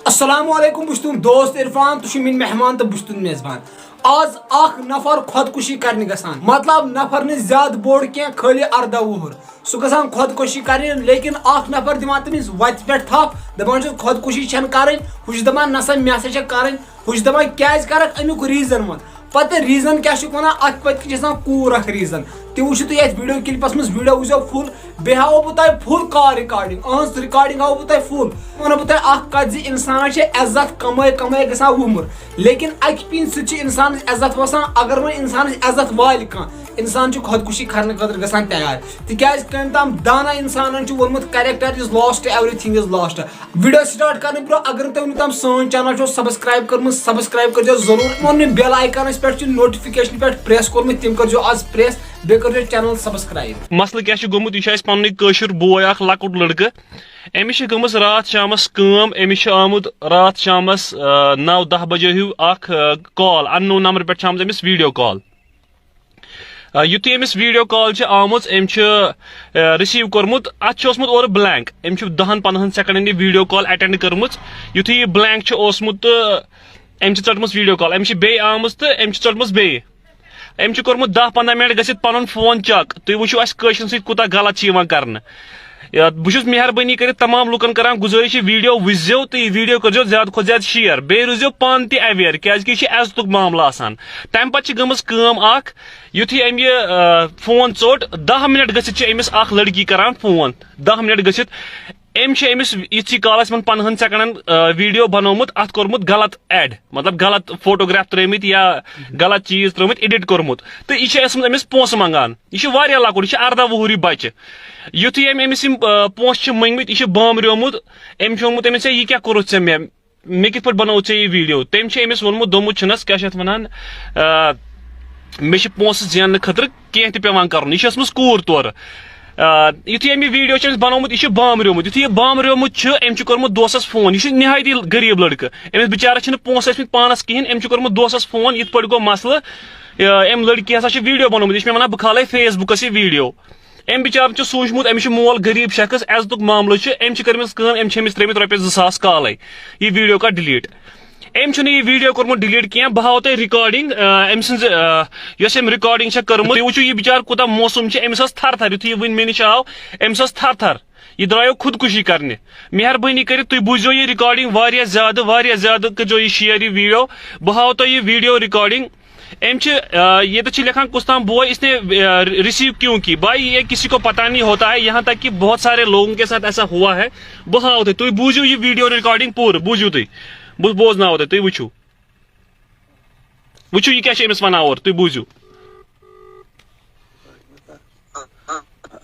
السلام علیکم بہٕ چھُس تُہُنٛد دوست عرفان تُہۍ چھِو میٲنۍ مہمان تہٕ بہٕ چھُس تُہُنٛد میزبان آز اکھ نفر خودکشی کرنہِ گژھان مطلب نفر نہٕ زیادٕ بوٚڑ کینٛہہ خٲلی 18 وُہُر سُہ گژھان خودکشی کرنہِ لیکن اکھ نفر دِوان تٔمِس وتہِ پٮ۪ٹھ تھپھ دپان چھُس خودکشی چھنہٕ کرٕنۍ ہُہ چھُ دپان نسا مےٚ ہسا چھےٚ کرٕنۍ ہُہ چھُ دپان کیازِ کرکھ امیُک ریٖزن وَن پتہٕ ریٖزن کیاہ چھُکھ ونان اتھ پٔتۍ کِنۍ چھِ آسان کوٗر اکھ ریٖزن تہِ وٕچھِو تُہۍ یتھ ویڈیو کلپس منٛز ویڈیو وٕچھزیو فُل بیٚیہِ ہاوو بہٕ تۄہہِ فُل کال رِکاڈِنگ أہنٛز رِکاڈِنگ ہاوو بہٕ تۄہہِ فُل ونو بہٕ تۄہہِ اکھ کتھ زِ انسانس چھِ عزت کمٲے کمٲے گژھان وُمُر لیکن اکہِ پیٖنہٕ سۭتۍ چھِ انسانس عزت وسان اگر وۄنۍ انسانس عزت والہِ کانٛہہ انسان چھُ خودکشی کرنہٕ خٲطرٕ گژھان تیار تِکیازِ کٔمۍ تام دانا انسانن چھُ ووٚنمُت character is lost everything is lost video start کرنہٕ برونٛہہ اگر نہٕ تُہۍ وُنیُک تام سٲنۍ چینل چھو سبسکرایب کٔرمٕژ سبسکرایب کٔرزیو ضروٗر ووٚن مےٚ بیل آیکانس پٮ۪ٹھ چھُ نوٹفکیشن پٮ۪ٹھ پریس کوٚرمُت تِم کٔرزیو آز پریس بیٚیہِ کٔرزیو چینل سبسکرایب مسلہٕ کیاہ چھُ گوٚمُت یہِ چھُ اَسہِ پننُے کٲشُر بوے اکھ لۄکُٹ لڑکہٕ أمِس چھِ گٔمٕژ راتھ شامس کٲم أمِس چھُ آمُت راتھ شامس 9-10 بجے ہیوٗ اکھ کال ان نون نمبر پٮ۪ٹھ چھِ آمٕژ أمِس ویڈیو کال یُتھُے أمِس ویڈیو کال چھِ آمٕژ أمۍ چھُ رِسیٖو کوٚرمُت اتھ چھُ اوسمُت اورٕ بلینک أمۍ چھُ 10-15 سیکنڈن یہِ ویڈیو کال اٹینڈ کٔرمٕژ یُتھُے یہِ بلینک چھُ اوسمُت تہٕ أمۍ چھِ ژٔٹمٕژ ویڈیو کال أمِس چھِ بیٚیہِ آمٕژ تہٕ أمۍ چھِ ژٔٹمٕژ بیٚیہِ أمۍ چھُ کوٚرمُت 10-15 منٹ گٔژھِتھ پنُن فون چک تُہۍ وٕچھِو اسہِ کٲشرٮ۪ن سۭتۍ کوٗتاہ غلط چھِ یِوان کرنہٕ بہٕ چھُس مہربٲنی کٔرِتھ تمام لُکن کران گُزٲرِش یہِ ویڈیو وٕچھزیو تہٕ یہِ ویڈیو کٔرزیو زیادٕ کھۄتہٕ زیادٕ شیر بیٚیہِ روٗززیو پانہٕ تہِ اویر کیازِ کہِ یہِ چھُ عزتُک معاملہٕ آسان تمہِ پتہٕ چھِ گٔمٕژ کٲم اکھ یُتھُے أمۍ یہِ فون ژوٚٹ 10 منٹ گٔژھِتھ چھِ أمِس اکھ لڑکی کران فون 10 منٹ گٔژھِتھ أمۍ چھِ أمِس یِتھٕے کالس منٛز 15 سیکنڈن ویڈیو بنومُت اتھ کوٚرمُت غلط ایڈ مطلب غلط فوٹوگراف ترٲومٕتۍ یا غلط چیٖز ترٲومٕتۍ ایڈٹ کوٚرمُت تہٕ یہِ چھِ ٲسمٕژ أمِس پونٛسہٕ منٛگان یہِ چھُ واریاہ لۄکُٹ یہِ چھُ 18 وُہُرٕے بچہِ یُتھُے أمۍ أمِس یِم پونٛسہٕ چھِ منٛگمٕتۍ یہِ چھُ بامبریومُت أمۍ چھُ ووٚنمُت أمِس یہِ کیاہ کوٚرُتھ ژےٚ مےٚ کِتھ پٲٹھۍ بنووُتھ ژےٚ یہِ ویڈیو تٔمۍ چھُ أمِس ووٚنمُت دوٚپمُت چھُنس کیاہ چھِ اتھ ونان مےٚ چھِ پونٛسہٕ زیننہٕ خٲطرٕ کینٛہہ تہِ پیٚوان کرُن یہِ چھِ ٲسمٕژ کوٗر تورٕ یُتھُے أمۍ یہِ ویڈیو چھُ أمِس بنوومُت یہِ چھُ بامبریومُت یُتھُے یہِ بامبریومُت چھُ أمۍ چھُ کوٚرمُت دوستس فون یہِ چھُ نہایتی غریٖب لڑکہٕ أمِس بِچارس چھِنہٕ پونٛسہٕ ٲسمٕتۍ پانس کِہینۍ أمۍ چھُ کوٚرمُت دوستس فون یِتھ پٲٹھۍ گوٚو مسلہٕ أمۍ لڑکی ہسا چھُ ویڈیو بنومُت یہِ چھُ مےٚ ونان بہٕ کھالے فیس بُکس یہِ ویڈیو أمۍ بِچارن چھُ سوٗنٛچمُت أمِس چھُ مول غریٖب شخص عزتُک معاملہٕ چھُ أمۍ چھِ کٔرمٕژ کٲم أمۍ چھِ أمِس ترٲومٕتۍ رۄپیس 2000 کالے یہِ ویڈیو کر ڈِلیٖٹ أمۍ چھُنہٕ یہِ ویڈیو کوٚرمُت ڈِلیٖٹ کینٛہہ بہٕ ہاوو تۄہہِ رِکاڈِنگ أمۍ سٕنٛز یۄس أمۍ رِکاڈِنگ چھےٚ کٔرمٕژ تُہۍ وٕچھِو یہِ بِچار کوٗتاہ موسوٗم چھِ أمِس ٲس تھر تھر یُتھُے یہِ وٕنۍ مےٚ نِش آو أمِس ٲس تھر تھر یہِ درٛایو خودکشی کرنہِ مہربٲنی کٔرِتھ تُہۍ بوٗزیو یہِ رِکاڈِنگ واریاہ زیادٕ کٔرزیو یہِ شیر یہِ ویڈیو بہٕ ہاوو تۄہہِ یہِ ویڈیو رِکاڈِنگ أمۍ چھِ ییٚتٮ۪تھ چھِ لیکھان کُس تام بوے اس نے ریسیو کیوں کی بھائی یہ کسی کو پتہ نہیں ہوتا ہے یہاں تک کہ بہت سارے لوگوں کے ساتھ ایسا ہوا ہے بہٕ ہاوو تۄہہِ بوٗزِو یہِ ویڈیو رِکاڈِنگ پوٗرٕ بوٗزِو تُہۍ بہٕ بوزناوو تۄہہِ وٕچھِو یہِ کیاہ چھِ أمِس ونان اورٕ تُہۍ بوٗزِو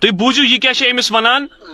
تُہۍ بوٗزِو یہِ کیاہ چھِ أمِس ونان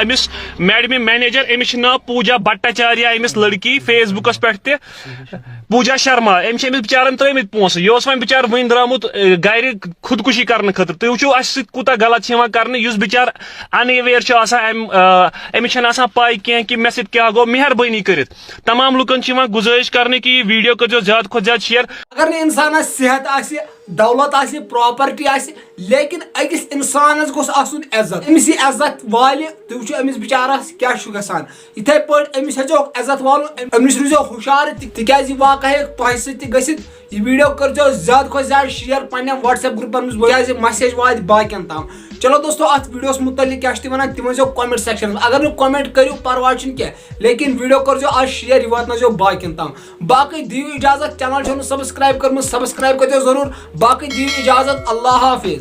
أمِس میڈمہِ مینیجر أمِس چھُ ناو پوٗجا بٹاچاریا أمِس لڑکی فیس بُکس پٮ۪ٹھ تہِ پوٗجا شرما أمۍ چھِ أمِس بِچارن ترٲومٕتۍ پونٛسہٕ یہِ اوس وۄنۍ بِچار وٕنۍ درامُت گرِ خودکشی کرنہٕ خٲطرٕ تُہۍ وٕچھِو اسہِ سۭتۍ کوٗتاہ غلط چھِ یِوان کرنہٕ یُس بِچار ان اویر چھُ آسان أمِس چھنہٕ آسان پاے کینٛہہ کہِ مےٚ سۭتۍ کیاہ گوٚو مہربٲنی کٔرِتھ تمام لُکن چھِ یِوان گُزٲرِش کرنہٕ کہِ یہِ ویڈیو کٔرزیو زیادٕ کھۄتہٕ زیادٕ شیر اگر نہٕ انسانس صحت آسہِ دولت آسہِ پراپرٹی آسہِ لیکن أکِس انسانس گوٚژھ آسُن عزت أمِس یہِ عزت والہِ تُہۍ وٕچھِو أمِس بِچارس کیاہ چھُ گژھان یِتھے پٲٹھۍ أمِس ہیٚژیوکھ عزت والُن أمِس روٗزیو ہُشار تِکیازِ یہِ واقعہ ہیٚکہِ تۄہہِ سۭتۍ تہِ گٔژھِتھ یہِ ویڈیو کٔرزیو زیادٕ کھۄتہٕ زیادٕ شیر پننٮ۪ن وٹس ایپ گروپن منٛز کیازِ مسیج واتہِ باقین تام چلو دوستو اتھ ویڈیوس متعلق کیاہ چھِ تُہۍ ونان تہِ ؤنزیو کومنٹ سیکشن منٛز اگر نہٕ کومنٹ کٔرِو پرواے چھُنہٕ کینٛہہ لیکن ویڈیو کٔرزیو آز شیر یہِ واتنٲیزیو باقین تام باقٕے دِیِو اجازت چینل چھو نہٕ سبسکرایب کٔرمٕژ سبسکرایب کٔرزیو ضروٗر باقٕے دِیِو اجازت اللہ حافظ